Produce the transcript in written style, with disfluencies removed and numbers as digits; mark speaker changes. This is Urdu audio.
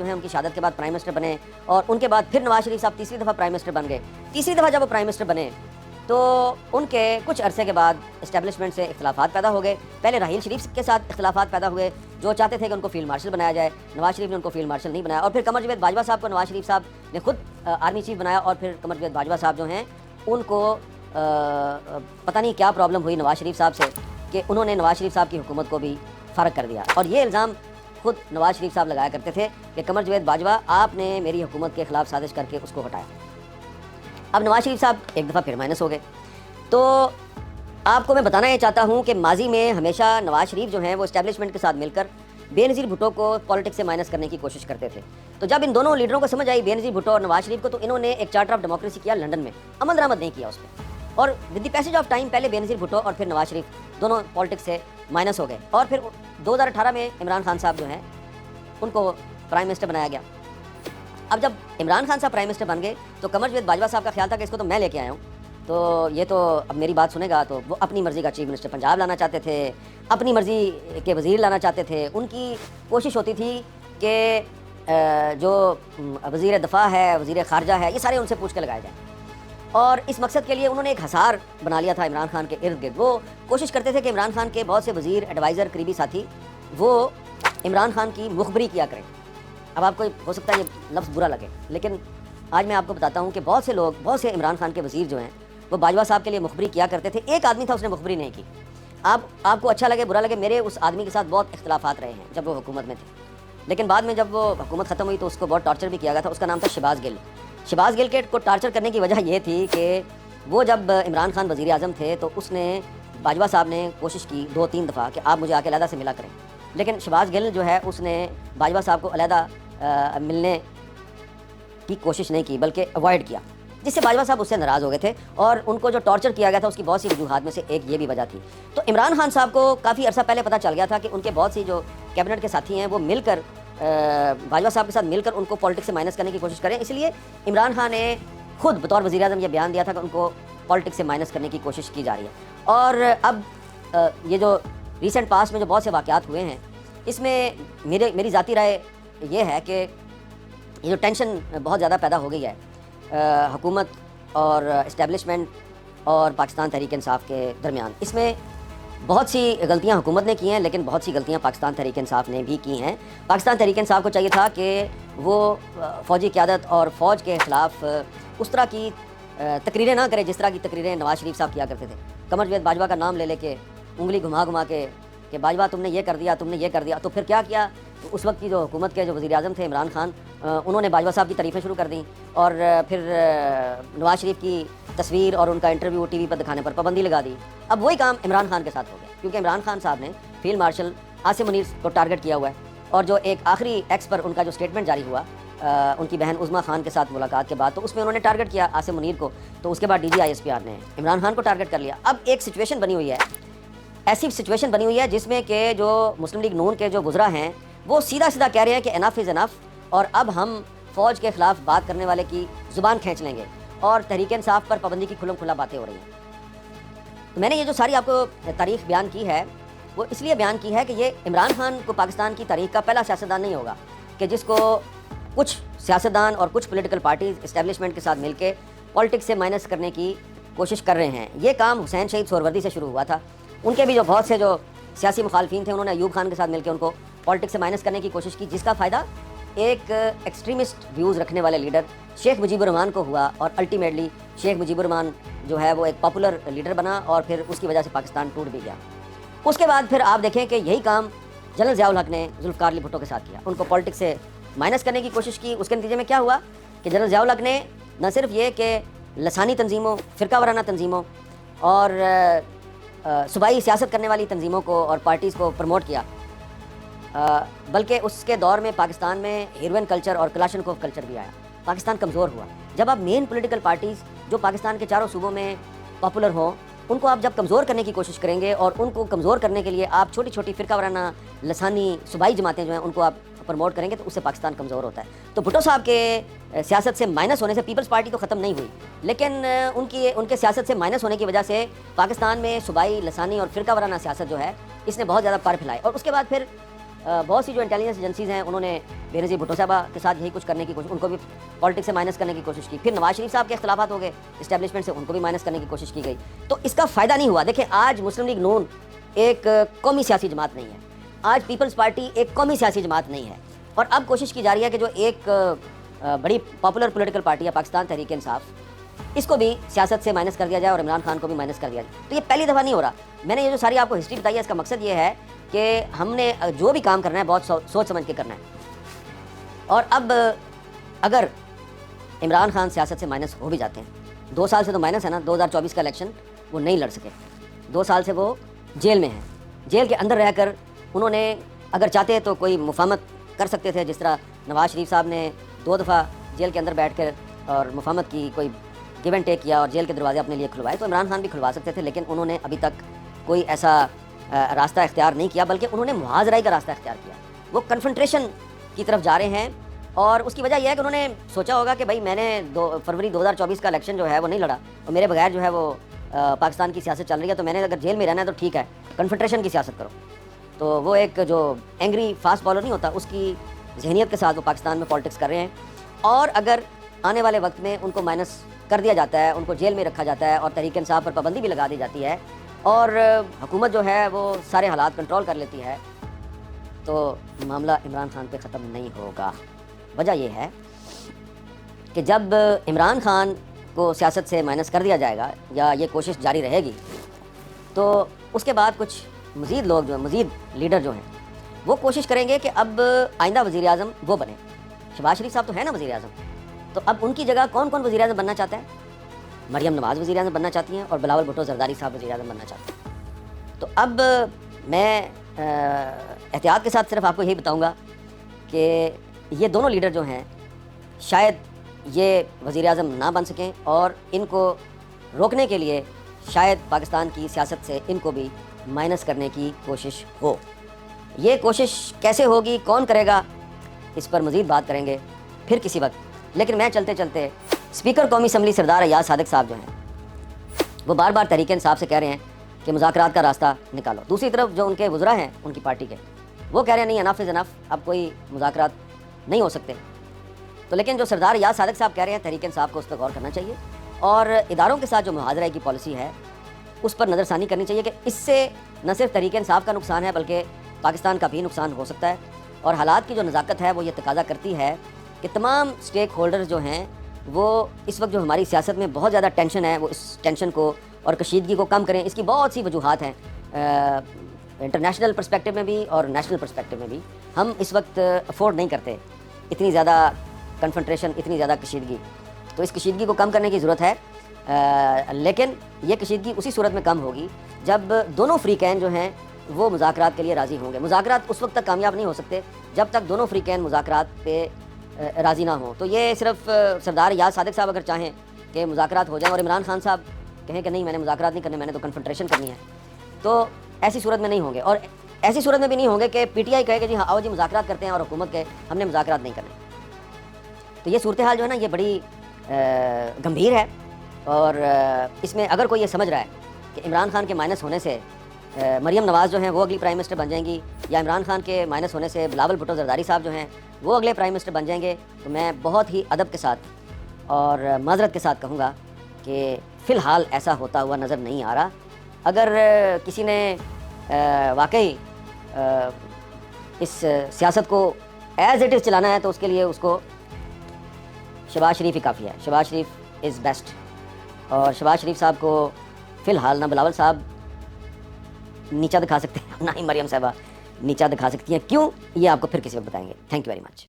Speaker 1: جو ہیں ان کی شہادت کے بعد پرائم منسٹر بنے اور ان کے بعد پھر نواز شریف صاحب تیسری دفعہ پرائم منسٹر بن گئے. تیسری دفعہ جب وہ پرائم منسٹر بنے تو ان کے کچھ عرصے کے بعد اسٹیبلشمنٹ سے اختلافات پیدا ہو گئے. پہلے راحیل شریف کے ساتھ اختلافات پیدا ہوئے جو چاہتے تھے کہ ان کو فیلڈ مارشل بنایا جائے. نواز شریف نے ان کو فیلڈ مارشل نہیں بنایا اور پھر قمر جاوید باجوہ صاحب کو نواز شریف صاحب نے خود آرمی چیف بنایا اور پھر قمر جاوید باجوہ صاحب جو ہیں ان کو پتہ نہیں کیا پرابلم ہوئی نواز شریف صاحب سے کہ انہوں نے نواز شریف صاحب کی حکومت کو بھی فارغ کر دیا. اور یہ الزام خود نواز شریف صاحب لگایا کرتے تھے کہ قمر جاوید باجوہ آپ نے میری حکومت کے خلاف سازش کر کے اس کو ہٹایا. اب نواز شریف صاحب ایک دفعہ پھر مائنس ہو گئے. تو آپ کو میں بتانا یہ چاہتا ہوں کہ ماضی میں ہمیشہ نواز شریف جو ہیں وہ اسٹیبلشمنٹ کے ساتھ مل کر بے نظیر بھٹو کو پالیٹکس سے مائنس کرنے کی کوشش کرتے تھے. تو جب ان دونوں لیڈروں کو سمجھ آئی بے نظیر بھٹو اور نواز شریف کو تو انہوں نے ایک چارٹر آف ڈیموکریسی کیا لنڈن میں, عمل درآمد نہیں کیا اس پہ. اور with the passage of time پہلے بے نظیر بھٹو اور پھر نواز شریف دونوں پالیٹکس سے مائنس ہو گئے اور پھر 2018 میں عمران خان صاحب جو ہیں ان کو پرائم منسٹر بنایا گیا. اب جب عمران خان صاحب پرائم منسٹر بن گئے تو قمر جاوید باجوہ صاحب کا خیال تھا کہ اس کو تو میں لے کے آیا ہوں, تو یہ تو اب میری بات سنے گا. تو وہ اپنی مرضی کا چیف منسٹر پنجاب لانا چاہتے تھے, اپنی مرضی کے وزیر لانا چاہتے تھے. ان کی کوشش ہوتی تھی کہ جو وزیر دفاع ہے, وزیر خارجہ ہے, یہ سارے ان سے پوچھ کے لگائے جائیں. اور اس مقصد کے لیے انہوں نے ایک حصار بنا لیا تھا عمران خان کے ارد گرد. وہ کوشش کرتے تھے کہ عمران خان کے بہت سے وزیر, ایڈوائزر, قریبی ساتھی وہ عمران خان کی مخبری کیا کریں. اب آپ کو ہو سکتا ہے یہ لفظ برا لگے, لیکن آج میں آپ کو بتاتا ہوں کہ بہت سے لوگ, بہت سے عمران خان کے وزیر جو ہیں وہ باجوہ صاحب کے لیے مخبری کیا کرتے تھے. ایک آدمی تھا اس نے مخبری نہیں کی. آپ کو اچھا لگے برا لگے, میرے اس آدمی کے ساتھ بہت اختلافات رہے ہیں جب وہ حکومت میں تھے, لیکن بعد میں جب وہ حکومت ختم ہوئی تو اس کو بہت ٹارچر بھی کیا گیا تھا. اس کا نام تھا شہباز گل. شہباز گل کو ٹارچر کرنے کی وجہ یہ تھی کہ وہ جب عمران خان وزیر اعظم تھے تو اس نے باجوہ صاحب نے کوشش کی 2-3 دفعہ کہ آپ مجھے آ کے علیحدہ سے ملا کریں, لیکن شہباز گل جو ہے اس نے باجوہ صاحب کو علیحدہ ملنے کی کوشش نہیں کی بلکہ اوائڈ کیا, جس سے باجوہ صاحب اس سے ناراض ہو گئے تھے. اور ان کو جو ٹارچر کیا گیا تھا اس کی بہت سی وجوہات میں سے ایک یہ بھی وجہ تھی. تو عمران خان صاحب کو کافی عرصہ پہلے پتہ چل گیا تھا کہ ان کے بہت سی جو کیبنٹ کے ساتھی ہیں وہ مل کر باجوہ صاحب کے ساتھ مل کر ان کو پالیٹکس سے مائنس کرنے کی کوشش کریں. اس لیے عمران خان نے خود بطور وزیر اعظم یہ بیان دیا تھا کہ ان کو پالیٹکس سے مائنس کرنے کی کوشش کی جا رہی ہے. اور اب یہ جو ریسنٹ پاس میں جو بہت سے واقعات ہوئے ہیں اس میں میری ذاتی رائے یہ ہے کہ یہ جو ٹینشن بہت زیادہ پیدا ہو گئی ہے حکومت اور اسٹیبلشمنٹ اور پاکستان تحریک انصاف کے درمیان, اس میں بہت سی غلطیاں حکومت نے کی ہیں لیکن بہت سی غلطیاں پاکستان تحریک انصاف نے بھی کی ہیں. پاکستان تحریک انصاف کو چاہیے تھا کہ وہ فوجی قیادت اور فوج کے خلاف اس طرح کی تقریریں نہ کرے جس طرح کی تقریریں نواز شریف صاحب کیا کرتے تھے. قمر جاوید باجوہ کا نام لے کے انگلی گھما کے کہ باجوہ تم نے یہ کر دیا, تم نے یہ کر دیا. تو پھر کیا کیا, اس وقت کی جو حکومت کے جو وزیر اعظم تھے عمران خان, انہوں نے باجوہ صاحب کی تعریفیں شروع کر دیں اور پھر نواز شریف کی تصویر اور ان کا انٹرویو ٹی وی پر دکھانے پر پابندی لگا دی. اب وہی کام عمران خان کے ساتھ ہو گیا کیونکہ عمران خان صاحب نے فیلڈ مارشل عاصم منیر کو ٹارگٹ کیا ہوا ہے. اور جو ایک آخری ایکس پر ان کا جو سٹیٹمنٹ جاری ہوا ان کی بہن عظمیٰ خان کے ساتھ ملاقات کے بعد, تو اس میں انہوں نے ٹارگٹ کیا عاصم منیر کو. تو اس کے بعد ڈی جی ISPR نے عمران خان کو ٹارگٹ کر لیا. اب ایک سچویشن بنی ہوئی ہے, ایسی سچویشن بنی ہوئی ہے جس میں کہ جو مسلم لیگ نون کے جو وزراء ہیں وہ سیدھا کہہ رہے ہیں کہ انف از انف, اور اب ہم فوج کے خلاف بات کرنے والے کی زبان کھینچ لیں گے, اور تحریک انصاف پر پابندی کی کھلم کھلا باتیں ہو رہی ہیں. تو میں نے یہ جو ساری آپ کو تاریخ بیان کی ہے وہ اس لیے بیان کی ہے کہ یہ عمران خان کو پاکستان کی تاریخ کا پہلا سیاستدان نہیں ہوگا کہ جس کو کچھ سیاستدان اور کچھ پولیٹیکل پارٹیز اسٹیبلشمنٹ کے ساتھ مل کے پالیٹکس سے مائنس کرنے کی کوشش کر رہے ہیں. یہ کام حسین شہید سہروردی سے شروع ہوا تھا. ان کے بھی جو بہت سے جو سیاسی مخالفین تھے انہوں نے ایوب خان کے ساتھ مل کے ان کو پالیٹکس سے مائنس کرنے کی کوشش کی, جس کا فائدہ ایک ایکسٹریمسٹ ویوز رکھنے والے لیڈر شیخ مجیب الرحمان کو ہوا. اور الٹیمیٹلی شیخ مجیب الرحمان جو ہے وہ ایک پاپولر لیڈر بنا اور پھر اس کی وجہ سے پاکستان ٹوٹ بھی گیا. اس کے بعد پھر آپ دیکھیں کہ یہی کام جنرل ضیاء الحق نے ذوالفقار علی بھٹو کے ساتھ کیا, ان کو پالیٹکس سے مائنس کرنے کی کوشش کی. اس کے نتیجے میں کیا ہوا کہ جنرل ضیاء الحق نے نہ صرف یہ کہ لسانی تنظیموں, فرقہ وارانہ تنظیموں اور صوبائی سیاست کرنے والی تنظیموں کو اور پارٹیز کو پروموٹ کیا, بلکہ اس کے دور میں پاکستان میں ہیروئن کلچر اور کلاشنکوف کلچر بھی آیا. پاکستان کمزور ہوا. جب آپ مین پولیٹیکل پارٹیز جو پاکستان کے چاروں صوبوں میں پاپولر ہوں ان کو آپ جب کمزور کرنے کی کوشش کریں گے اور ان کو کمزور کرنے کے لیے آپ چھوٹی چھوٹی فرقہ وارانہ لسانی صوبائی جماعتیں جو ہیں ان کو آپ پروموٹ کریں گے تو اس سے پاکستان کمزور ہوتا ہے. تو بھٹو صاحب کے سیاست سے مائنس ہونے سے پیپلز پارٹی تو ختم نہیں ہوئی, لیکن ان کے سیاست سے مائنس ہونے کی وجہ سے پاکستان میں صوبائی لسانی اور فرقہ وارانہ سیاست جو ہے اس نے بہت زیادہ پر پھیلائی. اور اس کے بعد پھر بہت سی جو انٹیلیجنس ایجنسیز ہیں انہوں نے بے نظیر بھٹو صاحبہ کے ساتھ یہی کچھ کرنے کی کوشش، ان کو بھی پالیٹکس سے مائنس کرنے کی کوشش کی. پھر نواز شریف صاحب کے اختلافات ہو گئے اسٹیبلشمنٹ سے، ان کو بھی مائنس کرنے کی کوشش کی گئی. تو اس کا فائدہ نہیں ہوا. دیکھیں آج مسلم لیگ نون ایک قومی سیاسی جماعت نہیں ہے، آج پیپلز پارٹی ایک قومی سیاسی جماعت نہیں ہے. اور اب کوشش کی جا رہی ہے کہ جو ایک بڑی پاپولر پولیٹیکل پارٹی ہے پاکستان تحریک انصاف، اس کو بھی سیاست سے مائنس کر دیا جائے اور عمران خان کو بھی مائنس کر دیا جائے. تو یہ پہلی دفعہ نہیں ہو رہا. میں نے یہ جو ساری آپ کو ہسٹری بتائی ہے اس کا مقصد یہ ہے کہ ہم نے جو بھی کام کرنا ہے بہت سوچ سمجھ کے کرنا ہے. اور اب اگر عمران خان سیاست سے مائنس ہو بھی جاتے ہیں، 2 سال سے تو مائنس ہے نا، 2024 کا الیکشن وہ نہیں لڑ سکے، 2 سال سے وہ جیل میں ہیں. جیل کے اندر رہ کر انہوں نے اگر چاہتے تو کوئی مفاہمت کر سکتے تھے، جس طرح نواز شریف صاحب نے 2 دفعہ جیل کے اندر بیٹھ کر اور مفاہمت کی، کوئی گیو اینڈ ٹیک کیا اور جیل کے دروازے اپنے لیے کھلوائے. تو عمران خان بھی کھلوا سکتے تھے، لیکن انہوں نے ابھی تک کوئی ایسا راستہ اختیار نہیں کیا، بلکہ انہوں نے محاذرائی کا راستہ اختیار کیا. وہ کنفرنٹریشن کی طرف جا رہے ہیں. اور اس کی وجہ یہ ہے کہ انہوں نے سوچا ہوگا کہ بھائی میں نے فروری 2024 کا الیکشن جو ہے وہ نہیں لڑا اور میرے بغیر جو ہے وہ پاکستان کی سیاست چل رہی ہے، تو میں نے اگر جیل میں رہنا ہے تو ٹھیک ہے، کنفرنٹریشن کی سیاست کرو. تو وہ ایک جو اینگری فاسٹ بالر نہیں ہوتا، اس کی ذہنیت کے ساتھ وہ پاکستان میں پالیٹکس کر رہے ہیں. اور اگر آنے والے وقت میں ان کو مائنس کر دیا جاتا ہے، ان کو جیل میں رکھا جاتا ہے اور تحریک انصاف پر پابندی بھی لگا دی جاتی ہے اور حکومت جو ہے وہ سارے حالات کنٹرول کر لیتی ہے، تو معاملہ عمران خان پہ ختم نہیں ہوگا. وجہ یہ ہے کہ جب عمران خان کو سیاست سے مائنس کر دیا جائے گا یا یہ کوشش جاری رہے گی، تو اس کے بعد کچھ مزید لوگ جو ہیں، مزید لیڈر جو ہیں، وہ کوشش کریں گے کہ اب آئندہ وزیر اعظم وہ بنے. شہباز شریف صاحب تو ہے نا وزیر اعظم، تو اب ان کی جگہ کون کون وزیر اعظم بننا چاہتا ہے؟ مریم نواز وزیر اعظم بننا چاہتی ہیں اور بلاول بھٹو زرداری صاحب وزیر اعظم بننا چاہتے ہیں. تو اب میں احتیاط کے ساتھ صرف آپ کو یہی بتاؤں گا کہ یہ دونوں لیڈر جو ہیں شاید یہ وزیر اعظم نہ بن سکیں، اور ان کو روکنے کے لیے شاید پاکستان کی سیاست سے ان کو بھی مائنس کرنے کی کوشش ہو. یہ کوشش کیسے ہوگی، کون کرے گا، اس پر مزید بات کریں گے پھر کسی وقت. لیکن میں چلتے چلتے اسپیکر قومی اسمبلی سردار ایاز صادق صاحب جو ہیں وہ بار بار تحریک انصاف سے کہہ رہے ہیں کہ مذاکرات کا راستہ نکالو. دوسری طرف جو ان کے وزراء ہیں ان کی پارٹی کے، وہ کہہ رہے ہیں نہیں، انف از انف، اب کوئی مذاکرات نہیں ہو سکتے. تو لیکن جو سردار ایاز صادق صاحب کہہ رہے ہیں تحریک انصاف کو اس پر غور کرنا چاہیے اور اداروں کے ساتھ جو محاذرے کی پالیسی ہے اس پر نظر ثانی کرنی چاہیے کہ اس سے نہ صرف تحریک انصاف کا نقصان ہے بلکہ پاکستان کا بھی نقصان ہو سکتا ہے. اور حالات کی جو نزاکت ہے وہ یہ تقاضا کرتی ہے کہ تمام اسٹیک ہولڈرز جو ہیں وہ اس وقت جو ہماری سیاست میں بہت زیادہ ٹینشن ہے، وہ اس ٹینشن کو اور کشیدگی کو کم کریں. اس کی بہت سی وجوہات ہیں، انٹرنیشنل پرسپیکٹو میں بھی اور نیشنل پرسپیکٹو میں بھی. ہم اس وقت افورڈ نہیں کرتے اتنی زیادہ کنفنٹریشن، اتنی زیادہ کشیدگی. تو اس کشیدگی کو کم کرنے کی ضرورت ہے، لیکن یہ کشیدگی اسی صورت میں کم ہوگی جب دونوں فریقین جو ہیں وہ مذاکرات کے لیے راضی ہوں گے. مذاکرات اس وقت تک کامیاب نہیں ہو سکتے جب تک دونوں فریقین مذاکرات پہ راضی نہ ہوں. تو یہ صرف سردار ایاز صادق صاحب اگر چاہیں کہ مذاکرات ہو جائیں اور عمران خان صاحب کہیں کہ نہیں میں نے مذاکرات نہیں کرنے، میں نے تو کنفنٹریشن کرنی ہے، تو ایسی صورت میں نہیں ہوں گے. اور ایسی صورت میں بھی نہیں ہوں گے کہ پی ٹی آئی کہے کہ جی ہاں آؤ جی مذاکرات کرتے ہیں اور حکومت کہے ہم نے مذاکرات نہیں کرنے. تو یہ صورتحال جو ہے نا یہ بڑی گمبھیر ہے. اور اس میں اگر کوئی یہ سمجھ رہا ہے کہ عمران خان کے مائنس ہونے سے مریم نواز جو ہیں وہ اگلی پرائم منسٹر بن جائیں گی، یا عمران خان کے مائنس ہونے سے بلاول بھٹو زرداری صاحب جو ہیں وہ اگلے پرائم منسٹر بن جائیں گے، تو میں بہت ہی ادب کے ساتھ اور معذرت کے ساتھ کہوں گا کہ فی الحال ایسا ہوتا ہوا نظر نہیں آ رہا. اگر کسی نے واقعی اس سیاست کو ایز اٹ از چلانا ہے تو اس کے لیے اس کو شہباز شریف ہی کافی ہے. شہباز شریف از بیسٹ. اور شہباز شریف صاحب کو فی الحال نہ بلاول صاحب نیچا دکھا سکتے ہیں، نہ ہی مریم صاحبہ نیچا دکھا سکتی ہیں. کیوں، یہ آپ کو پھر کسی وقت بتائیں گے. Thank you very much.